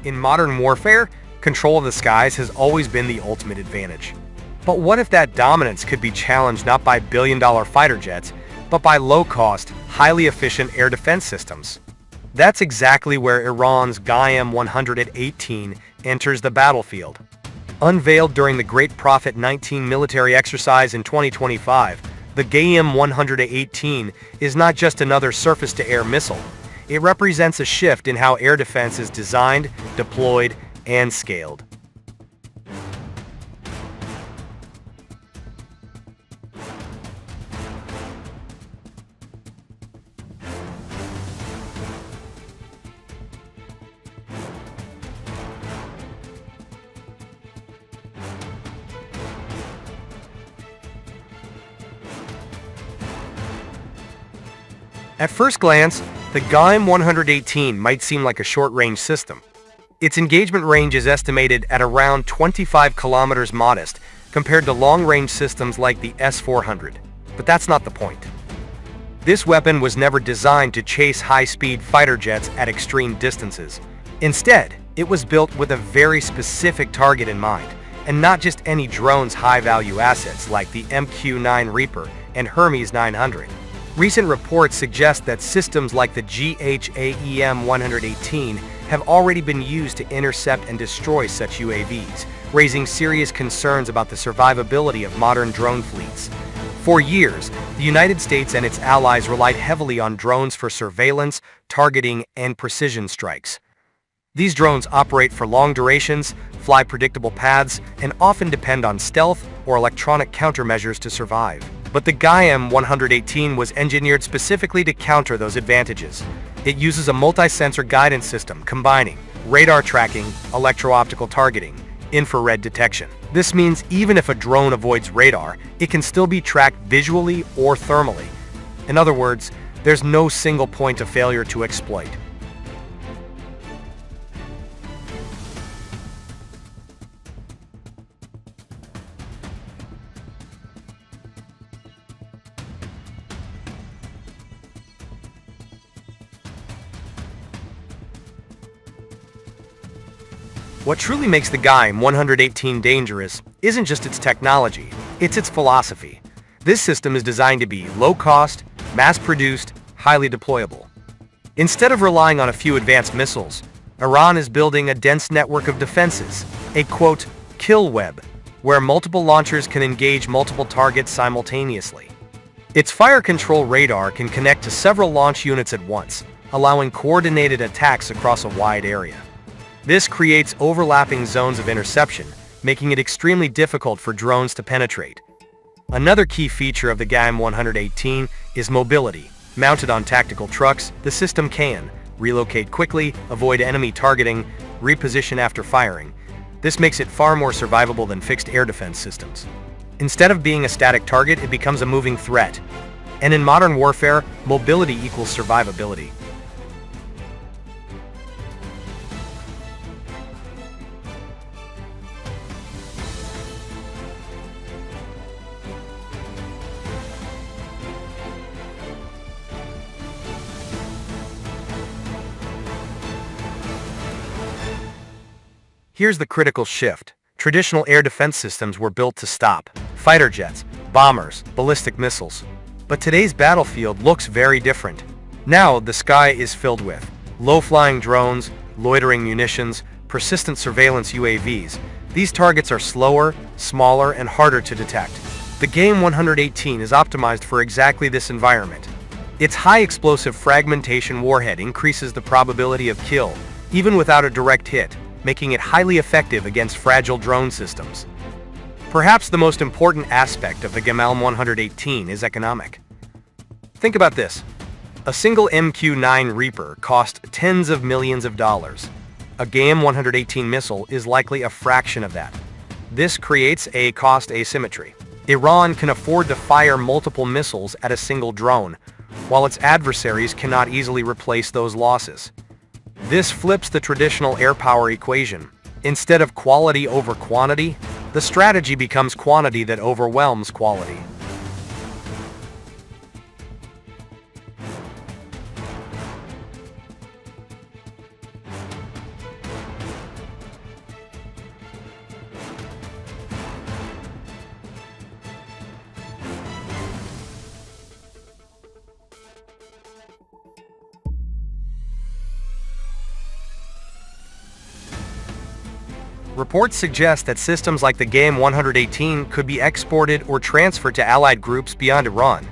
In modern warfare, control of the skies has always been the ultimate advantage. But what if that dominance could be challenged not by billion-dollar fighter jets, but by low-cost, highly efficient air defense systems? That's exactly where Iran's Ghaem-118 enters the battlefield. Unveiled during the Great Prophet 19 military exercise in 2025, the Ghaem-118 is not just another surface-to-air missile. It represents a shift in how air defense is designed, deployed, and scaled. At first glance, the Ghaem-118 might seem like a short-range system. Its engagement range is estimated at around 25 kilometers modest, compared to long-range systems like the S-400. But that's not the point. This weapon was never designed to chase high-speed fighter jets at extreme distances. Instead, it was built with a very specific target in mind, and not just any drone's high-value assets like the MQ-9 Reaper and Hermes 900. Recent reports suggest that systems like the Ghaem-118 have already been used to intercept and destroy such UAVs, raising serious concerns about the survivability of modern drone fleets. For years, the United States and its allies relied heavily on drones for surveillance, targeting, and precision strikes. These drones operate for long durations, fly predictable paths, and often depend on stealth or electronic countermeasures to survive. But the Ghaem-118 was engineered specifically to counter those advantages. It uses a multi-sensor guidance system combining radar tracking, electro-optical targeting, infrared detection. This means even if a drone avoids radar, it can still be tracked visually or thermally. In other words, there's no single point of failure to exploit. What truly makes the Ghaem-118 dangerous isn't just its technology, it's its philosophy. This system is designed to be low-cost, mass-produced, highly deployable. Instead of relying on a few advanced missiles, Iran is building a dense network of defenses, a quote, kill web, where multiple launchers can engage multiple targets simultaneously. Its fire control radar can connect to several launch units at once, allowing coordinated attacks across a wide area. This creates overlapping zones of interception, making it extremely difficult for drones to penetrate. Another key feature of the Ghaem-118 is mobility. Mounted on tactical trucks, the system can relocate quickly, avoid enemy targeting, reposition after firing. This makes it far more survivable than fixed air defense systems. Instead of being a static target, it becomes a moving threat. And in modern warfare, mobility equals survivability. Here's the critical shift. Traditional air defense systems were built to stop fighter jets, bombers, ballistic missiles. But today's battlefield looks very different. Now the sky is filled with low-flying drones, loitering munitions, persistent surveillance UAVs. These targets are slower, smaller, and harder to detect. The Ghaem-118 is optimized for exactly this environment. Its high-explosive fragmentation warhead increases the probability of kill, even without a direct hit, making it highly effective against fragile drone systems. Perhaps the most important aspect of the Ghaem-118 is economic. Think about this. A single MQ-9 Reaper cost tens of millions of dollars. A Ghaem-118 missile is likely a fraction of that. This creates a cost asymmetry. Iran can afford to fire multiple missiles at a single drone, while its adversaries cannot easily replace those losses. This flips the traditional air power equation. Instead of quality over quantity, the strategy becomes quantity that overwhelms quality. Reports suggest that systems like the Ghaem-118 could be exported or transferred to allied groups beyond Iran.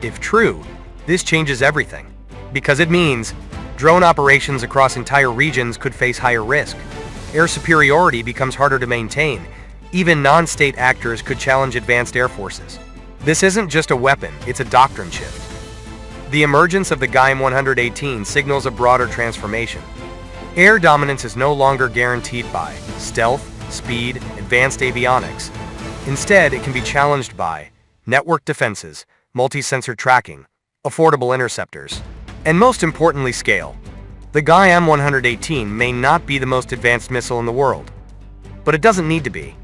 If true, this changes everything, because it means drone operations across entire regions could face higher risk. Air superiority becomes harder to maintain. Even non-state actors could challenge advanced air forces. This isn't just a weapon, it's a doctrine shift. The emergence of the Ghaem-118 signals a broader transformation. Air dominance is no longer guaranteed by stealth, speed, advanced avionics. Instead, it can be challenged by network defenses, multi-sensor tracking, affordable interceptors, and most importantly, scale. The Ghaem-118 may not be the most advanced missile in the world, but it doesn't need to be.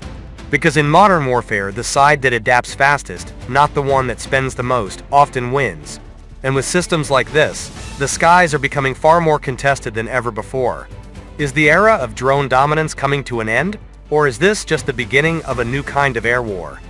Because in modern warfare, the side that adapts fastest, not the one that spends the most, often wins. And with systems like this, the skies are becoming far more contested than ever before. Is the era of drone dominance coming to an end, or is this just the beginning of a new kind of air war?